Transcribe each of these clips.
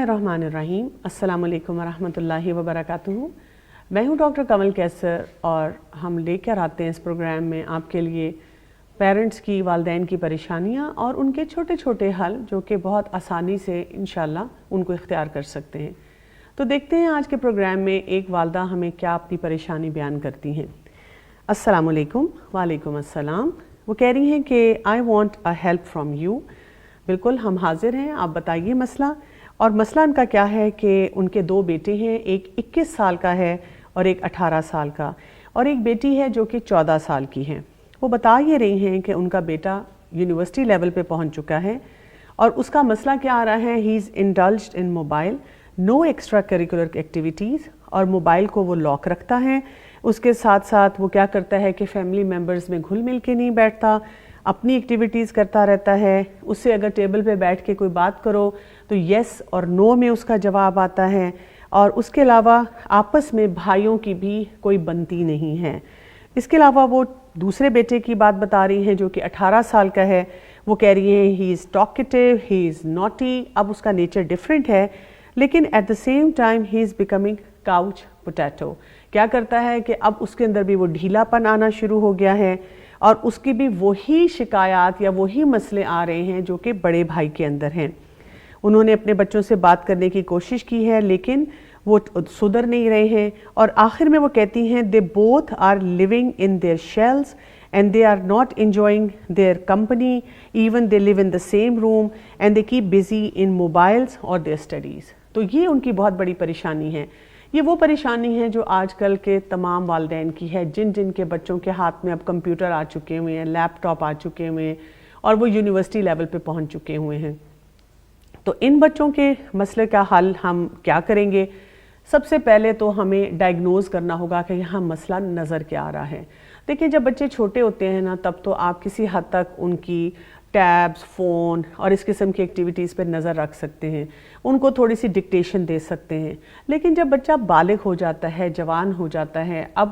الرحمن الرحیم. السلام علیکم ورحمۃ اللہ وبرکاتہ. میں ہوں ڈاکٹر کمل کیسے اور ہم لے کر آتے ہیں اس پروگرام میں آپ کے لیے پیرنٹس کی، والدین کی پریشانیاں اور ان کے چھوٹے چھوٹے حل جو کہ بہت آسانی سے انشاءاللہ ان کو اختیار کر سکتے ہیں. تو دیکھتے ہیں آج کے پروگرام میں ایک والدہ ہمیں کیا اپنی پریشانی بیان کرتی ہیں. السلام علیکم. وعلیکم السلام. وہ کہہ رہی ہیں کہ I want a help from you. بالکل ہم حاضر ہیں، آپ بتائیے مسئلہ. اور مسئلہ ان کا کیا ہے کہ ان کے دو بیٹے ہیں، ایک 21 سال کا ہے اور ایک 18 سال کا، اور ایک بیٹی ہے جو کہ 14 سال کی ہے. وہ بتا یہ رہی ہیں کہ ان کا بیٹا یونیورسٹی لیول پہ پہنچ چکا ہے اور اس کا مسئلہ کیا آ رہا ہے، ہی از انڈلجڈ ان موبائل، نو ایکسٹرا کریکولر ایکٹیویٹیز، اور موبائل کو وہ لاک رکھتا ہے. اس کے ساتھ ساتھ وہ کیا کرتا ہے کہ فیملی ممبرز میں گھل مل کے نہیں بیٹھتا، اپنی ایکٹیویٹیز کرتا رہتا ہے. اس سے اگر ٹیبل پہ بیٹھ کے کوئی بات کرو تو یس اور نو میں اس کا جواب آتا ہے. اور اس کے علاوہ آپس میں بھائیوں کی بھی کوئی بنتی نہیں ہے. اس کے علاوہ وہ دوسرے بیٹے کی بات بتا رہی ہیں جو کہ 18 سال کا ہے. وہ کہہ رہی ہیں ہی از ٹاکٹیو، ہی از نوٹی. اب اس کا نیچر ڈیفرنٹ ہے لیکن at the same time he is becoming couch potato. کیا کرتا ہے کہ اب اس کے اندر بھی وہ ڈھیلا پن آنا شروع ہو گیا ہے اور اس کی بھی وہی شکایات یا وہی مسئلے آ رہے ہیں جو کہ بڑے بھائی کے اندر ہیں. انہوں نے اپنے بچوں سے بات کرنے کی کوشش کی ہے لیکن وہ سدھر نہیں رہے ہیں. اور آخر میں وہ کہتی ہیں they both are living in their shells and they are not enjoying their company, even they live in the same room and they keep busy in mobiles or their studies. تو یہ ان کی بہت بڑی پریشانی ہے. یہ وہ پریشانی ہے جو آج کل کے تمام والدین کی ہے جن کے بچوں کے ہاتھ میں اب کمپیوٹر آ چکے ہوئے ہیں، لیپ ٹاپ آ چکے ہوئے ہیں اور وہ یونیورسٹی لیول پہ پہنچ چکے ہوئے ہیں. تو ان بچوں کے مسئلے کا حل ہم کیا کریں گے؟ سب سے پہلے تو ہمیں ڈائگنوز کرنا ہوگا کہ یہاں مسئلہ نظر کیا آ رہا ہے. دیکھیں جب بچے چھوٹے ہوتے ہیں نا تب تو آپ کسی حد تک ان کی ٹیبز، فون اور اس قسم کی ایکٹیویٹیز پہ نظر رکھ سکتے ہیں، ان کو تھوڑی سی ڈکٹیشن دے سکتے ہیں. لیکن جب بچہ بالغ ہو جاتا ہے، جوان ہو جاتا ہے، اب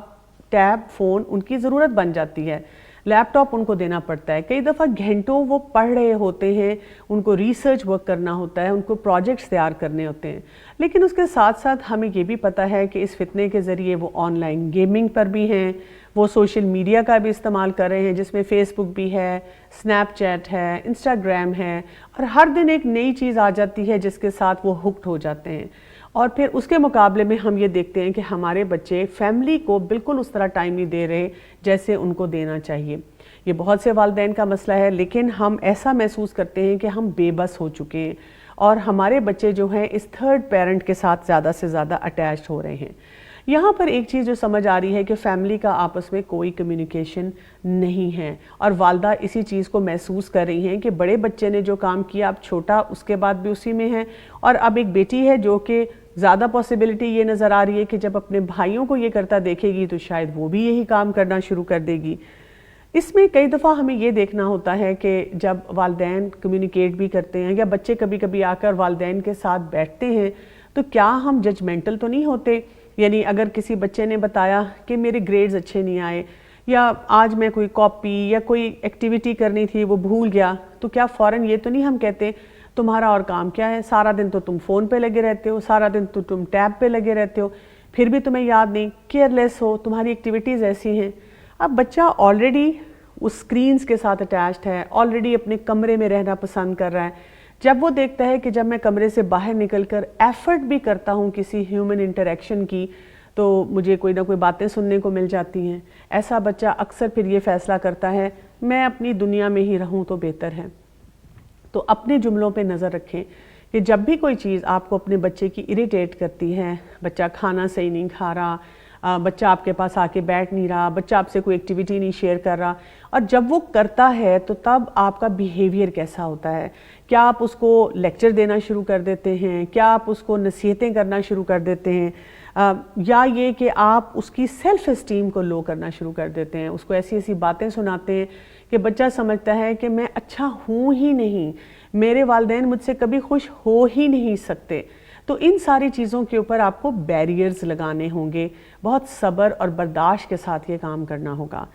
ٹیب، فون ان کی ضرورت بن جاتی ہے، لیپ ٹاپ ان کو دینا پڑتا ہے. کئی دفعہ گھنٹوں وہ پڑھ رہے ہوتے ہیں، ان کو ریسرچ ورک کرنا ہوتا ہے، ان کو پروجیکٹس تیار کرنے ہوتے ہیں. لیکن اس کے ساتھ ساتھ ہمیں یہ بھی پتہ ہے کہ اس فتنے کے ذریعے وہ آن لائن گیمنگ پر بھی ہیں، وہ سوشل میڈیا کا بھی استعمال کر رہے ہیں جس میں فیس بک بھی ہے، سنیپ چیٹ ہے، انسٹاگرام ہے، اور ہر دن ایک نئی چیز آ جاتی ہے جس کے ساتھ وہ ہکڈ ہو جاتے ہیں. اور پھر اس کے مقابلے میں ہم یہ دیکھتے ہیں کہ ہمارے بچے فیملی کو بالکل اس طرح ٹائم نہیں دے رہے جیسے ان کو دینا چاہیے. یہ بہت سے والدین کا مسئلہ ہے لیکن ہم ایسا محسوس کرتے ہیں کہ ہم بے بس ہو چکے ہیں اور ہمارے بچے جو ہیں اس تھرڈ پیرنٹ کے ساتھ زیادہ سے زیادہ اٹیچ ہو رہے ہیں. یہاں پر ایک چیز جو سمجھ آ رہی ہے کہ فیملی کا آپس میں کوئی کمیونیکیشن نہیں ہے اور والدہ اسی چیز کو محسوس کر رہی ہیں کہ بڑے بچے نے جو کام کیا اب چھوٹا اس کے بعد بھی اسی میں ہے. اور اب ایک بیٹی ہے جو کہ زیادہ پاسبلٹی یہ نظر آ رہی ہے کہ جب اپنے بھائیوں کو یہ کرتا دیکھے گی تو شاید وہ بھی یہی کام کرنا شروع کر دے گی. اس میں کئی دفعہ ہمیں یہ دیکھنا ہوتا ہے کہ جب والدین کمیونیکیٹ بھی کرتے ہیں یا بچے کبھی کبھی آ کر والدین کے ساتھ بیٹھتے ہیں تو کیا ہم ججمنٹل تو نہیں ہوتے؟ یعنی اگر کسی بچے نے بتایا کہ میرے گریڈز اچھے نہیں آئے یا آج میں کوئی کاپی یا کوئی ایکٹیویٹی کرنی تھی وہ بھول گیا تو کیا فوراً یہ تو نہیں ہم کہتے تمہارا اور کام کیا ہے، سارا دن تو تم فون پہ لگے رہتے ہو، سارا دن تو تم ٹیب پہ لگے رہتے ہو، پھر بھی تمہیں یاد نہیں، کیئر لیس ہو، تمہاری ایکٹیویٹیز ایسی ہیں. اب بچہ آلریڈی اس سکرینز کے ساتھ اٹیچڈ ہے، آلریڈی اپنے کمرے میں رہنا پسند کر رہا ہے. جب وہ دیکھتا ہے کہ جب میں کمرے سے باہر نکل کر ایفرٹ بھی کرتا ہوں کسی ہیومن انٹریکشن کی تو مجھے کوئی نہ کوئی باتیں سننے کو مل جاتی ہیں، ایسا بچہ اکثر پھر یہ فیصلہ کرتا ہے میں اپنی دنیا میں ہی رہوں تو بہتر ہے. تو اپنے جملوں پہ نظر رکھیں کہ جب بھی کوئی چیز آپ کو اپنے بچے کی اریٹیٹ کرتی ہے، بچہ کھانا صحیح نہیں کھا رہا، بچہ آپ کے پاس آ کے بیٹھ نہیں رہا، بچہ آپ سے کوئی ایکٹیویٹی نہیں شیئر کر رہا، اور جب وہ کرتا ہے تو تب آپ کا بیہیویئر کیسا ہوتا ہے؟ کیا آپ اس کو لیکچر دینا شروع کر دیتے ہیں؟ کیا آپ اس کو نصیحتیں کرنا شروع کر دیتے ہیں؟ یا یہ کہ آپ اس کی سیلف اسٹیم کو لو کرنا شروع کر دیتے ہیں، اس کو ایسی ایسی باتیں سناتے ہیں کہ بچہ سمجھتا ہے کہ میں اچھا ہوں ہی نہیں، میرے والدین مجھ سے کبھی خوش ہو ہی نہیں سکتے. تو ان ساری چیزوں کے اوپر آپ کو بیریئرز لگانے ہوں گے، بہت صبر اور برداشت کے ساتھ یہ کام کرنا ہوگا.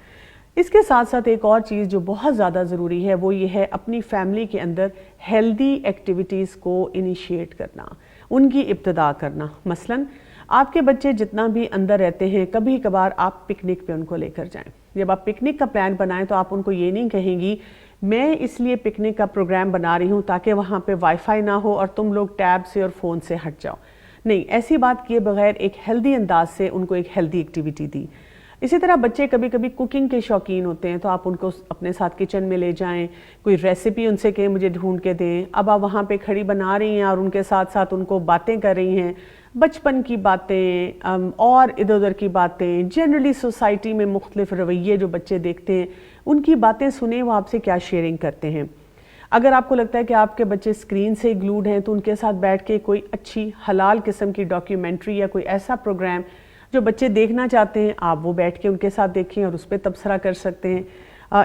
اس کے ساتھ ساتھ ایک اور چیز جو بہت زیادہ ضروری ہے وہ یہ ہے اپنی فیملی کے اندر ہیلدی ایکٹیویٹیز کو انیشیٹ کرنا. ان کی ابتدا کرنا. مثلاً آپ کے بچے جتنا بھی اندر رہتے ہیں کبھی کبھار آپ پکنک پہ ان کو لے کر جائیں. جب آپ پکنک کا پلان بنائیں تو آپ ان کو یہ نہیں کہیں گی میں اس لیے پکنک کا پروگرام بنا رہی ہوں تاکہ وہاں پہ وائی فائی نہ ہو اور تم لوگ ٹیب سے اور فون سے ہٹ جاؤ. نہیں، ایسی بات کیے بغیر ایک ہیلدی انداز سے ان کو ایک ہیلدی ایکٹیویٹی دی. اسی طرح بچے کبھی کبھی کوکنگ کے شوقین ہوتے ہیں تو آپ ان کو اپنے ساتھ کچن میں لے جائیں، کوئی ریسیپی ان سے کہیں مجھے ڈھونڈ کے دیں. اب آپ وہاں پہ کھڑی بنا رہی ہیں اور ان کے ساتھ ساتھ ان کو باتیں کر رہی ہیں، بچپن کی باتیں اور ادھر ادھر کی باتیں، جنرلی سوسائٹی میں مختلف رویے جو بچے دیکھتے ہیں ان کی باتیں سنیں وہ آپ سے کیا شیئرنگ کرتے ہیں. اگر آپ کو لگتا ہے کہ آپ کے بچے اسکرین سے گلوڈ ہیں تو ان کے ساتھ بیٹھ کے کوئی اچھی حلال قسم کی ڈاکیومنٹری یا کوئی ایسا پروگرام جو بچے دیکھنا چاہتے ہیں آپ وہ بیٹھ کے ان کے ساتھ دیکھیں اور اس پہ تبصرہ کر سکتے ہیں.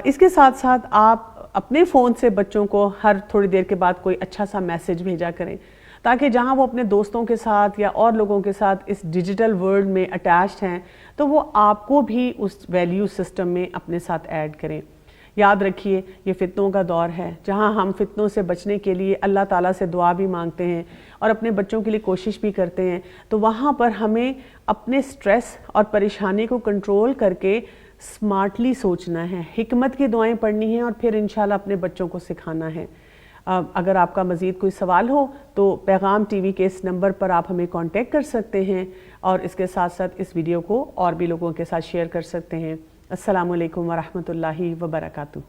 اس کے ساتھ ساتھ آپ اپنے فون سے بچوں کو ہر تھوڑی دیر کے بعد کوئی اچھا سا میسج بھیجا کریں تاکہ جہاں وہ اپنے دوستوں کے ساتھ یا اور لوگوں کے ساتھ اس ڈیجیٹل ورلڈ میں اٹیچڈ ہیں تو وہ آپ کو بھی اس ویلیو سسٹم میں اپنے ساتھ ایڈ کریں. یاد رکھیے یہ فتنوں کا دور ہے جہاں ہم فتنوں سے بچنے کے لیے اللہ تعالیٰ سے دعا بھی مانگتے ہیں اور اپنے بچوں کے لیے کوشش بھی کرتے ہیں. تو وہاں پر ہمیں اپنے سٹریس اور پریشانی کو کنٹرول کر کے سمارٹلی سوچنا ہے، حکمت کی دعائیں پڑھنی ہیں اور پھر انشاءاللہ اپنے بچوں کو سکھانا ہے. اگر آپ کا مزید کوئی سوال ہو تو پیغام ٹی وی کے اس نمبر پر آپ ہمیں کانٹیکٹ کر سکتے ہیں اور اس کے ساتھ ساتھ اس ویڈیو کو اور بھی لوگوں کے ساتھ شیئر کر سکتے ہیں. السلام علیکم ورحمۃ اللہ وبرکاتہ.